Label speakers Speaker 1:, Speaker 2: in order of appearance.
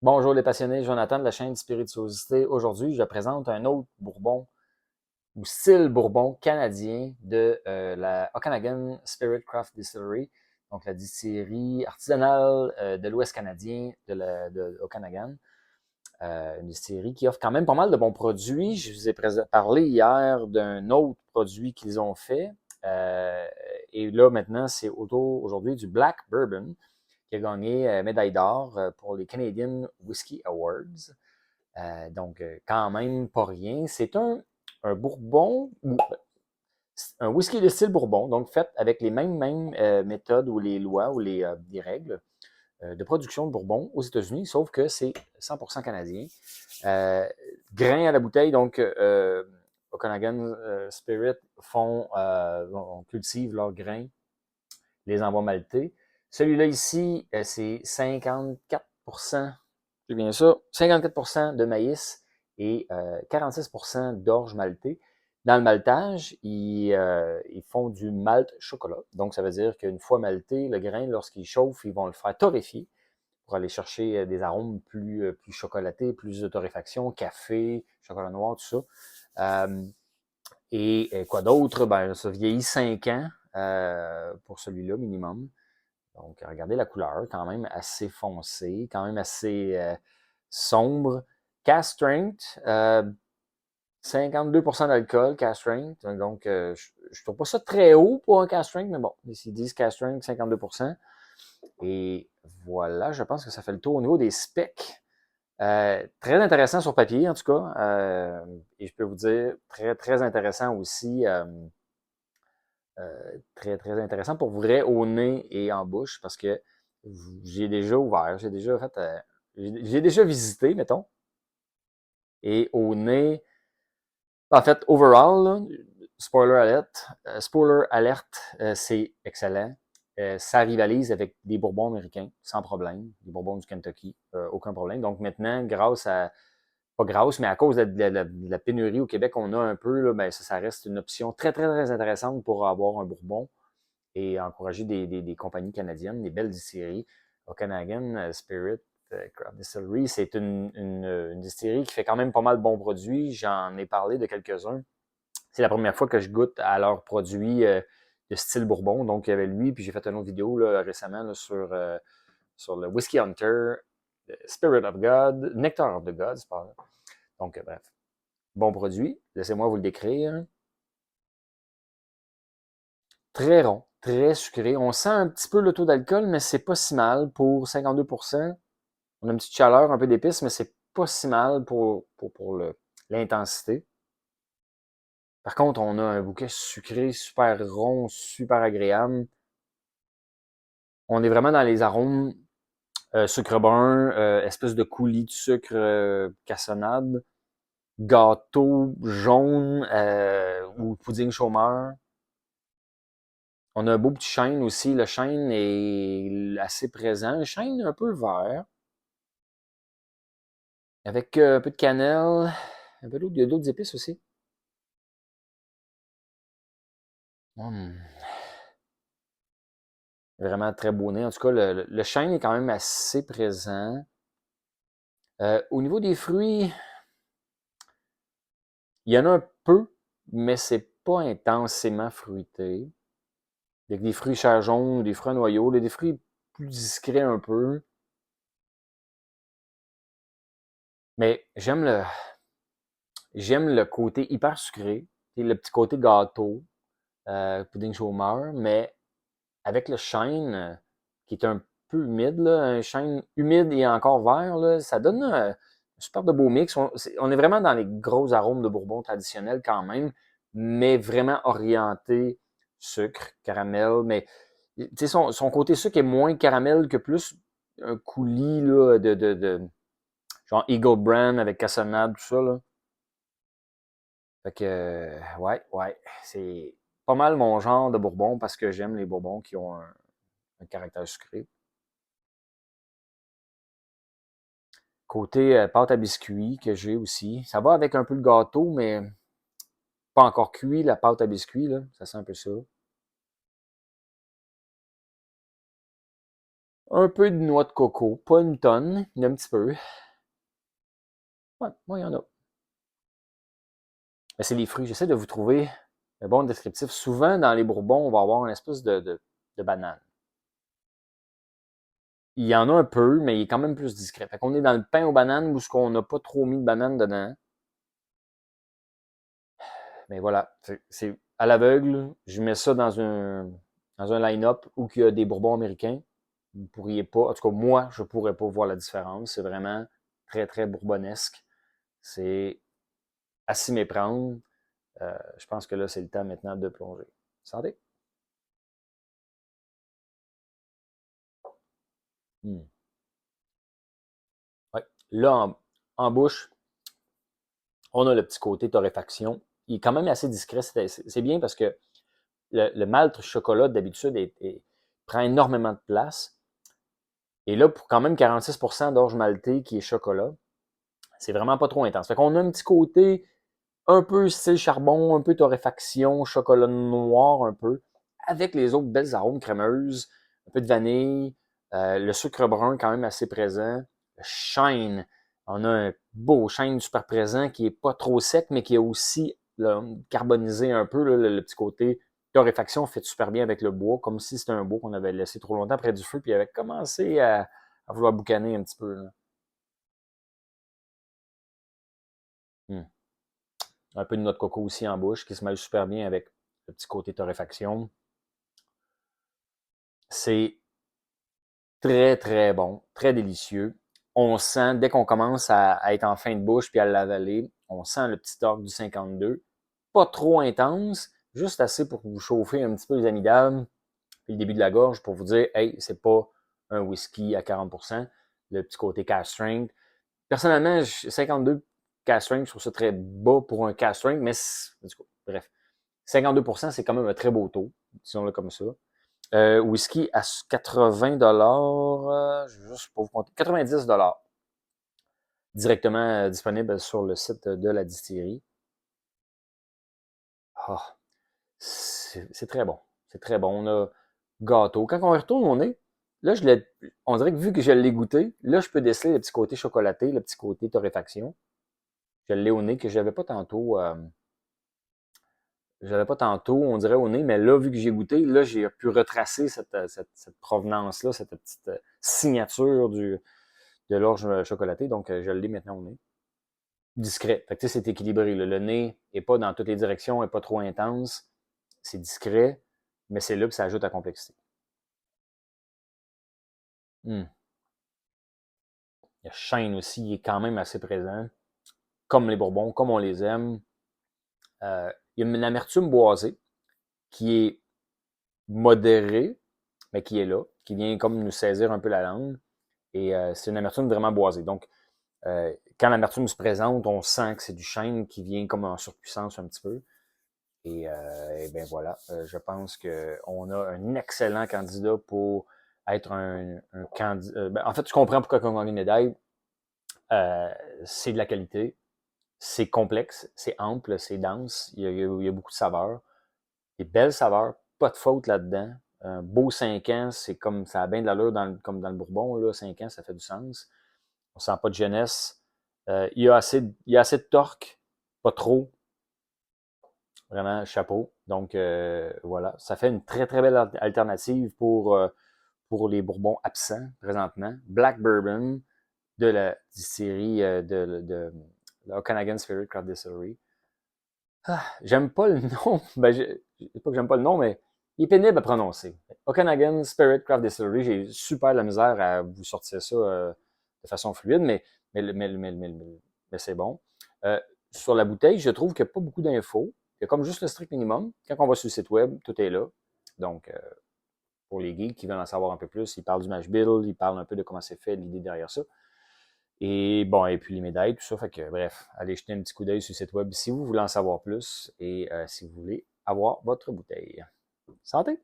Speaker 1: Bonjour les passionnés, Jonathan de la chaîne Spirituosité. Aujourd'hui, je présente un autre bourbon ou style bourbon canadien de la Okanagan Spirit Craft Distillery, donc la distillerie artisanale de l'Ouest canadien de Okanagan. Une distillerie qui offre quand même pas mal de bons produits. Je vous ai parlé hier d'un autre produit qu'ils ont fait. Euh, et là, maintenant, c'est autour aujourd'hui du Black Bourbon qui a gagné médaille d'or pour les Canadian Whiskey Awards. Donc, quand même pas rien. C'est un bourbon, un whisky de style bourbon, donc fait avec les mêmes méthodes ou les lois ou les règles de production de bourbon aux États-Unis, sauf que c'est 100% canadien. Grain à la bouteille, donc Okanagan Spirit on cultive leurs grains, les envoie maltés. Celui-là ici, c'est 54%, c'est bien ça, 54% de maïs et 46% d'orge maltée. Dans le maltage, ils font du malt chocolat. Donc, ça veut dire qu'une fois malté, le grain, lorsqu'il chauffe, ils vont le faire torréfier pour aller chercher des arômes plus chocolatés, plus de torréfaction, café, chocolat noir, tout ça. Et quoi d'autre? Ben, ça vieillit 5 ans pour celui-là minimum. Donc, regardez la couleur, quand même assez foncée, quand même assez sombre. Cast strength, 52% d'alcool, cast strength. Donc, je trouve pas ça très haut pour un cast strength, mais bon, ils disent cast strength, 52%. Et voilà, je pense que ça fait le tour au niveau des specs. Très intéressant sur papier, en tout cas. Et je peux vous dire, très intéressant aussi. Très intéressant pour vrai au nez et en bouche parce que j'ai déjà ouvert, j'ai déjà fait, j'ai déjà visité, mettons. Et au nez, en fait, overall, là, spoiler alerte, c'est excellent. Ça rivalise avec des bourbons américains, sans problème. Des bourbons du Kentucky, aucun problème. Donc maintenant, pas grâce, mais à cause de la pénurie au Québec qu'on a un peu, là, ben, ça reste une option très intéressante pour avoir un bourbon et encourager des compagnies canadiennes, des belles distilleries. Okanagan Spirit Craft Distillery, c'est une distillerie qui fait quand même pas mal de bons produits. J'en ai parlé de quelques-uns. C'est la première fois que je goûte à leurs produits de style Bourbon. Donc, il y avait lui, puis j'ai fait une autre vidéo là, récemment là, sur le Whiskey Hunter, Spirit of God, Nectar of the Gods, pardon. Donc, bref, bon produit. Laissez-moi vous le décrire. Très rond, très sucré. On sent un petit peu le taux d'alcool, mais c'est pas si mal pour 52%. On a une petite chaleur, un peu d'épices, mais c'est pas si mal pour l'intensité. Par contre, on a un bouquet sucré, super rond, super agréable. On est vraiment dans les arômes sucre brun, espèce de coulis de sucre cassonade, gâteau jaune ou pudding chômeur. On a un beau petit chêne aussi. Le chêne est assez présent. Un chêne un peu vert, avec un peu de cannelle, un peu d'autres, il y a d'autres épices aussi. Hum, Vraiment très beau nez. En tout cas, le chêne est quand même assez présent. Au niveau des fruits, il y en a un peu, mais c'est pas intensément fruité. Avec des fruits chair jaune, des fruits à noyaux, des fruits plus discrets un peu. Mais j'aime le côté hyper sucré, le petit côté gâteau, pudding chômeur, mais avec le chêne, qui est un peu humide, là, un chêne humide et encore vert, là, ça donne un super de beau mix. On est vraiment dans les gros arômes de Bourbon traditionnels quand même, mais vraiment orienté sucre, caramel, mais son côté sucre est moins caramel que plus un coulis là, de genre Eagle Brand avec cassonade, tout ça. Là. Fait que, ouais, c'est pas mal mon genre de Bourbon parce que j'aime les Bourbons qui ont un caractère sucré. Côté pâte à biscuits que j'ai aussi. Ça va avec un peu de gâteau, mais pas encore cuit, la pâte à biscuits, là. Ça sent un peu ça. Un peu de noix de coco, pas une tonne, mais un petit peu. Ouais, moi, il y en a. Mais c'est les fruits. J'essaie de vous trouver un bon descriptif. Souvent, dans les bourbons, on va avoir une espèce de banane. Il y en a un peu, mais il est quand même plus discret. Fait qu'on est dans le pain aux bananes où ce qu'on n'a pas trop mis de banane dedans. Mais voilà, c'est à l'aveugle. Je mets ça dans un line-up où il y a des bourbons américains. Vous pourriez pas, en tout cas moi, je pourrais pas voir la différence. C'est vraiment très, très bourbonnesque. C'est à s'y méprendre. Je pense que là, c'est le temps maintenant de plonger. Santé. Hmm. Ouais. Là, en bouche, on a le petit côté torréfaction. Il est quand même assez discret. C'est bien parce que le malt chocolat, d'habitude, prend énormément de place. Et là, pour quand même 46% d'orge maltais qui est chocolat, c'est vraiment pas trop intense. Fait qu'on a un petit côté un peu style charbon, un peu torréfaction, chocolat noir un peu, avec les autres belles arômes crémeuses, un peu de vanille, le sucre brun quand même assez présent, le chêne, on a un beau chêne super présent qui est pas trop sec, mais qui est aussi là, carbonisé un peu, là, le petit côté torréfaction fait super bien avec le bois, comme si c'était un bois qu'on avait laissé trop longtemps près du feu, puis il avait commencé à vouloir boucaner un petit peu. Là. Hmm. Un peu de noix de coco aussi en bouche, qui se mêle super bien avec le petit côté torréfaction. C'est très, très bon, très délicieux. On sent, dès qu'on commence à être en fin de bouche puis à l'avaler, on sent le petit orgue du 52. Pas trop intense, juste assez pour vous chauffer un petit peu les amygdales puis le début de la gorge pour vous dire, hey, c'est pas un whisky à 40%, le petit côté cast strength. Personnellement, 52 cast strength, je trouve ça très bas pour un cast strength, mais du coup, bref. 52%, c'est quand même un très beau taux, disons-le comme ça. Whisky à 80 juste pour vous compter, 90 directement disponible sur le site de la distillerie. Ah, c'est très bon. C'est très bon. On a gâteau. Quand on retourne au nez, là, on dirait que vu que je l'ai goûté, là, je peux déceler le petit côté chocolaté, le petit côté torréfaction. Je l'ai au nez que j'avais pas tantôt. J'avais pas tantôt, on dirait au nez, mais là, vu que j'ai goûté, là, j'ai pu retracer cette provenance-là, cette petite signature de l'orge chocolatée. Donc, je l'ai maintenant au nez. Discret. Fait que, tu sais, c'est équilibré. Là. Le nez est pas dans toutes les directions, est pas trop intense. C'est discret, mais c'est là que ça ajoute à la complexité. Hmm. Le chêne aussi, il est quand même assez présent. Comme les bourbons, comme on les aime. Il y a une amertume boisée qui est modérée, mais qui est là, qui vient comme nous saisir un peu la langue. Et c'est une amertume vraiment boisée. Donc, quand l'amertume se présente, on sent que c'est du chêne qui vient comme en surpuissance un petit peu. Et ben voilà, je pense qu'on a un excellent candidat pour être un candidat. Ben, en fait, tu comprends pourquoi on gagne une médaille. Euh, c'est de la qualité, c'est complexe, c'est ample, c'est dense, il y a beaucoup de saveurs, des belles saveurs, pas de faute là-dedans. Un beau 5 ans, c'est comme ça a bien de l'allure comme dans le Bourbon, là, 5 ans, ça fait du sens. On sent pas de jeunesse. Il y a assez de torque, pas trop. Vraiment, chapeau. Donc, voilà. Ça fait une très, très belle alternative pour les Bourbons absents présentement. Black Bourbon de la distillerie de la Okanagan Spirit Craft Distillery. Ah, j'aime pas le nom. Ben, pas que j'aime pas le nom, mais il est pénible à prononcer. Okanagan Spirit Craft Distillery, j'ai super la misère à vous sortir ça de façon fluide, mais, mais c'est bon. Euh, sur la bouteille, je trouve qu'il n'y a pas beaucoup d'infos. Il y a comme juste le strict minimum. Quand on va sur le site web, tout est là. Donc, pour les geeks qui veulent en savoir un peu plus, ils parlent du mash bill, ils parlent un peu de comment c'est fait, l'idée derrière ça. Et bon, et puis les médailles, tout ça. Fait que, bref, allez jeter un petit coup d'œil sur le site web si vous voulez en savoir plus et si vous voulez avoir votre bouteille. Santé!